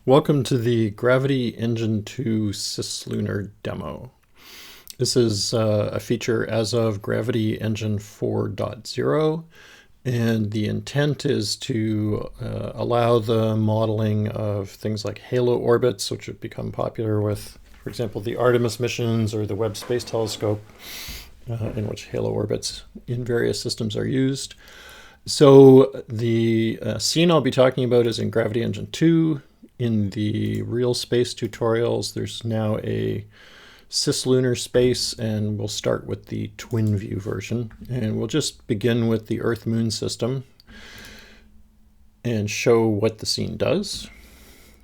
Welcome to the Gravity Engine 2 Cis-Lunar demo. This is a feature as of Gravity Engine 4.0, and the intent is to allow the modeling of things like halo orbits, which have become popular with, for example, the Artemis missions or the Webb Space Telescope, in which halo orbits in various systems are used. So the scene I'll be talking about is in Gravity Engine 2. In the real space tutorials, there's now a Cis-Lunar space, and we'll start with the twin view version. And we'll just begin with the Earth-Moon system and show what the scene does.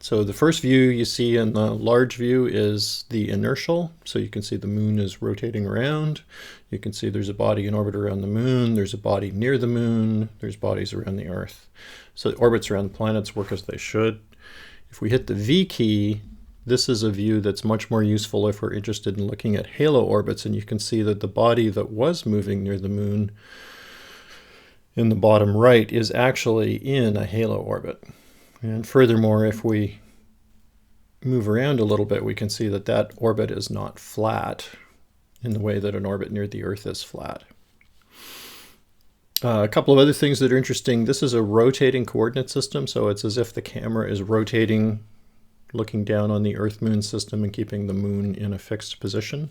So the first view you see in the large view is the inertial. So you can see the moon is rotating around. You can see there's a body in orbit around the moon. There's a body near the moon. There's bodies around the Earth. So the orbits around the planets work as they should. If we hit the V key, this is a view that's much more useful if we're interested in looking at halo orbits, and you can see that the body that was moving near the moon in the bottom right is actually in a halo orbit. And furthermore, if we move around a little bit, we can see that that orbit is not flat in the way that an orbit near the Earth is flat. A couple of other things that are interesting. This is a rotating coordinate system, so it's as if the camera is rotating, looking down on the Earth-Moon system and keeping the moon in a fixed position.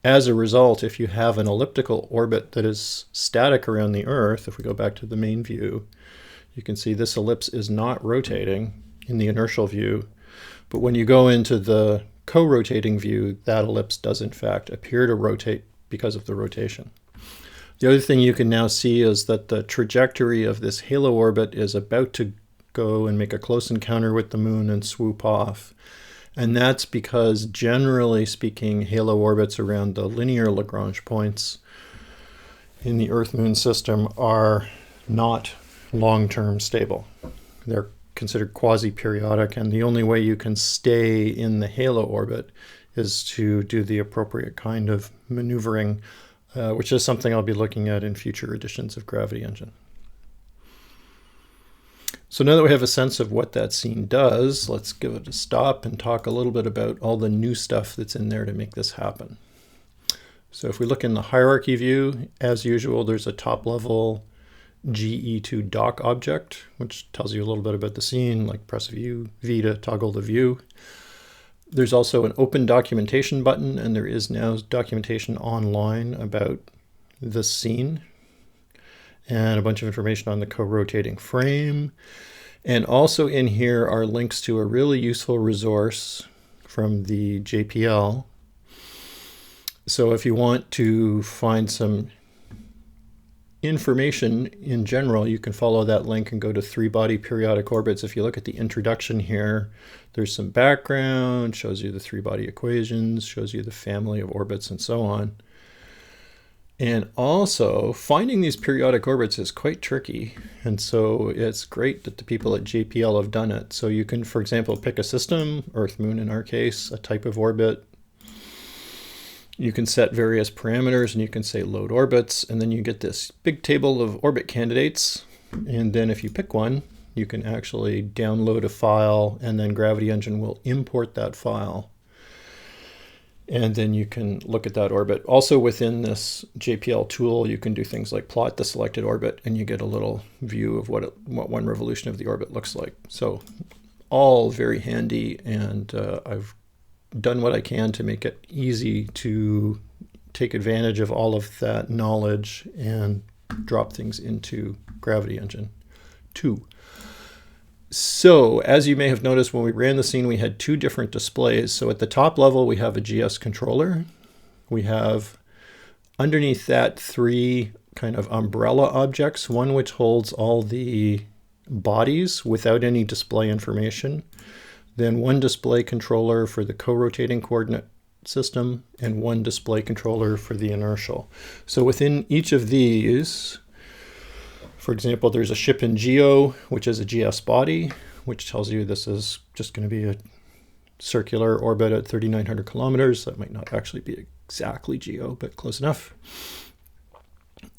As a result, if you have an elliptical orbit that is static around the Earth, if we go back to the main view, you can see this ellipse is not rotating in the inertial view, but when you go into the co-rotating view, that ellipse does in fact appear to rotate because of the rotation. The other thing you can now see is that the trajectory of this halo orbit is about to go and make a close encounter with the moon and swoop off. And that's because, generally speaking, halo orbits around the linear Lagrange points in the Earth-Moon system are not long-term stable. They're considered quasi-periodic, and the only way you can stay in the halo orbit is to do the appropriate kind of maneuvering, which is something I'll be looking at in future editions of Gravity Engine. So now that we have a sense of what that scene does, let's give it a stop and talk a little bit about all the new stuff that's in there to make this happen. So if we look in the hierarchy view, as usual, there's a top-level GE2 dock object, which tells you a little bit about the scene, like press V to toggle the view. There's also an open documentation button, and there is now documentation online about this scene, and a bunch of information on the co-rotating frame. And also in here are links to a really useful resource from the JPL. So if you want to find some information in general, you can follow that link and go to three-body periodic orbits. If you look at the introduction here, there's some background, shows you the three-body equations, shows you the family of orbits, and so on. And also, finding these periodic orbits is quite tricky, and so it's great that the people at JPL have done it. So you can, for example, pick a system, Earth-Moon in our case, a type of orbit. You can set various parameters, and you can say load orbits, and then you get this big table of orbit candidates. And then if you pick one, you can actually download a file, and then Gravity Engine will import that file. And then you can look at that orbit. Also within this JPL tool, you can do things like plot the selected orbit, and you get a little view of what one revolution of the orbit looks like. So all very handy, and I've done what I can to make it easy to take advantage of all of that knowledge and drop things into Gravity Engine 2. So as you may have noticed, when we ran the scene, we had two different displays. So at the top level, we have a GS controller. We have underneath that three kind of umbrella objects, one which holds all the bodies without any display information. Then one display controller for the co-rotating coordinate system, and one display controller for the inertial. So within each of these, for example, there's a ship in GEO, which is a GS body, which tells you this is just going to be a circular orbit at 3,900 kilometers. That might not actually be exactly GEO, but close enough.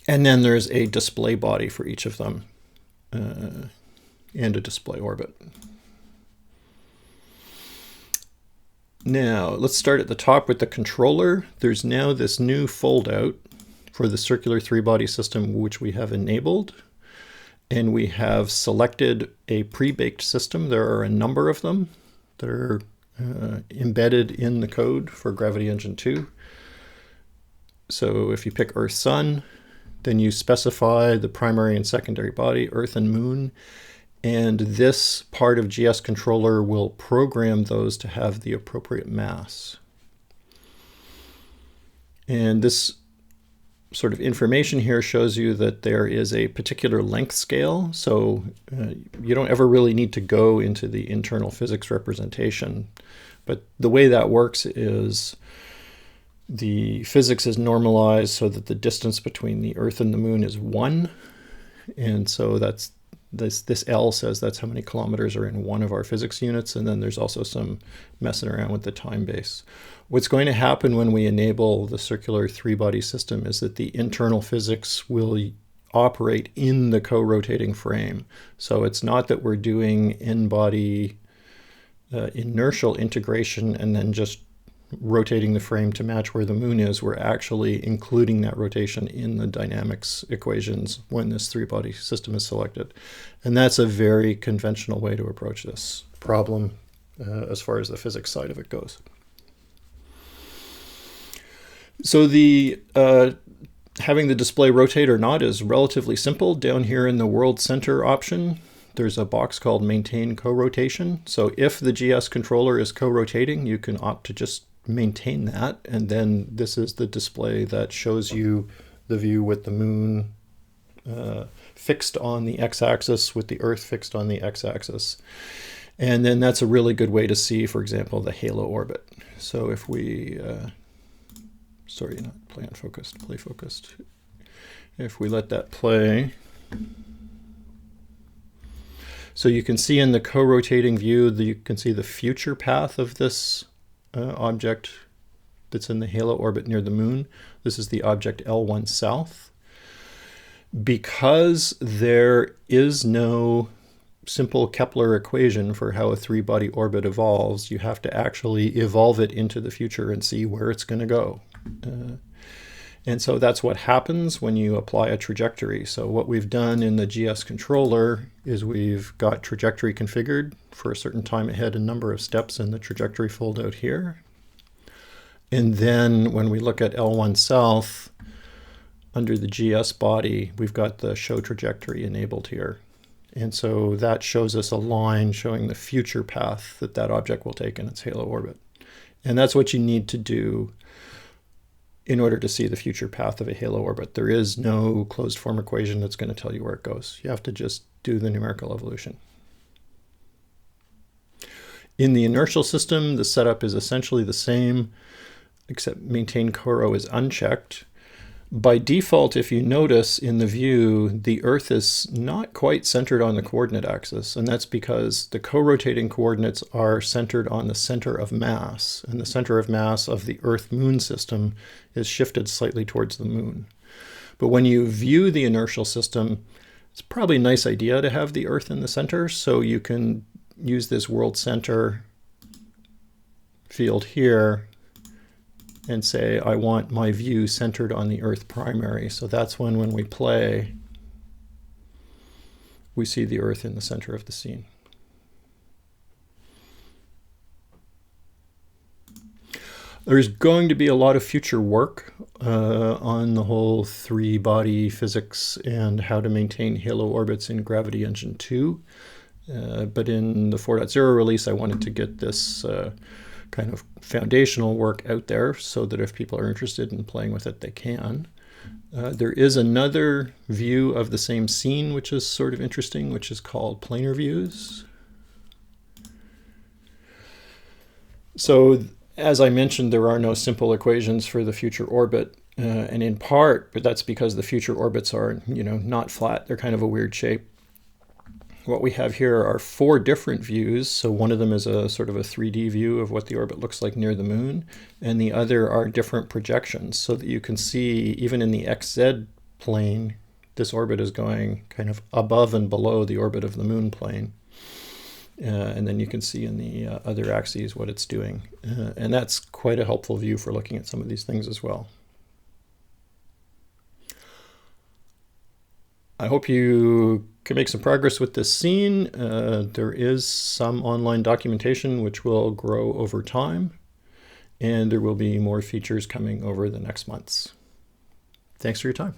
And then there's a display body for each of them, and a display orbit. Now, let's start at the top with the controller. There's now this new fold-out for the circular three-body system, which we have enabled. And we have selected a pre-baked system. There are a number of them that are embedded in the code for Gravity Engine 2. So if you pick Earth, Sun, then you specify the primary and secondary body, Earth and Moon. And this part of GS controller will program those to have the appropriate mass. And this sort of information here shows you that there is a particular length scale. So you don't ever really need to go into the internal physics representation. But the way that works is the physics is normalized so that the distance between the Earth and the Moon is 1. And so that's this L says that's how many kilometers are in one of our physics units. And then there's also some messing around with the time base. What's going to happen when we enable the circular three-body system is that the internal physics will operate in the co-rotating frame. So it's not that we're doing in-body inertial integration and then just rotating the frame to match where the Moon is. We're actually including that rotation in the dynamics equations when this three-body system is selected. And that's a very conventional way to approach this problem as far as the physics side of it goes. So the having the display rotate or not is relatively simple. Down here in the world center option, there's a box called maintain co-rotation. So if the GS controller is co-rotating, you can opt to just maintain that. And then this is the display that shows you the view with the Moon fixed on the x-axis with the Earth fixed on the x-axis. And then that's a really good way to see, for example, the halo orbit. So if we, sorry, not play unfocused, play focused. If we let that play, so you can see in the co-rotating view, you can see the future path of this object that's in the halo orbit near the Moon. This is the object L1 South. Because there is no simple Kepler equation for how a three-body orbit evolves, you have to actually evolve it into the future and see where it's going to go. And so that's what happens when you apply a trajectory. So what we've done in the GS controller is we've got trajectory configured for a certain time ahead and number of steps in the trajectory fold out here. And then when we look at L1 South, under the GS body, we've got the show trajectory enabled here. And so that shows us a line showing the future path that that object will take in its halo orbit. And that's what you need to do in order to see the future path of a halo orbit. There is no closed form equation that's going to tell you where it goes. You have to just do the numerical evolution. In the inertial system, the setup is essentially the same, except maintain coro is unchecked. By default, if you notice in the view, the Earth is not quite centered on the coordinate axis, and that's because the co-rotating coordinates are centered on the center of mass, and the center of mass of the Earth-Moon system is shifted slightly towards the Moon. But when you view the inertial system, it's probably a nice idea to have the Earth in the center, so you can use this world center field here and say, I want my view centered on the Earth primary. So that's when we play, we see the Earth in the center of the scene. There's going to be a lot of future work on the whole three-body physics and how to maintain halo orbits in Gravity Engine 2. But in the 4.0 release, I wanted to get this kind of foundational work out there so that if people are interested in playing with it, they can. There is another view of the same scene, which is sort of interesting, which is called planar views. So as I mentioned, there are no simple equations for the future orbit, and in part, but that's because the future orbits are, not flat. They're kind of a weird shape. What we have here are 4 different views. So one of them is a sort of a 3D view of what the orbit looks like near the Moon, and the other are different projections so that you can see even in the XZ plane, this orbit is going kind of above and below the orbit of the Moon plane. And then you can see in the other axes what it's doing. And that's quite a helpful view for looking at some of these things as well. I hope you can make some progress with this scene. There is some online documentation which will grow over time, and there will be more features coming over the next months. Thanks for your time.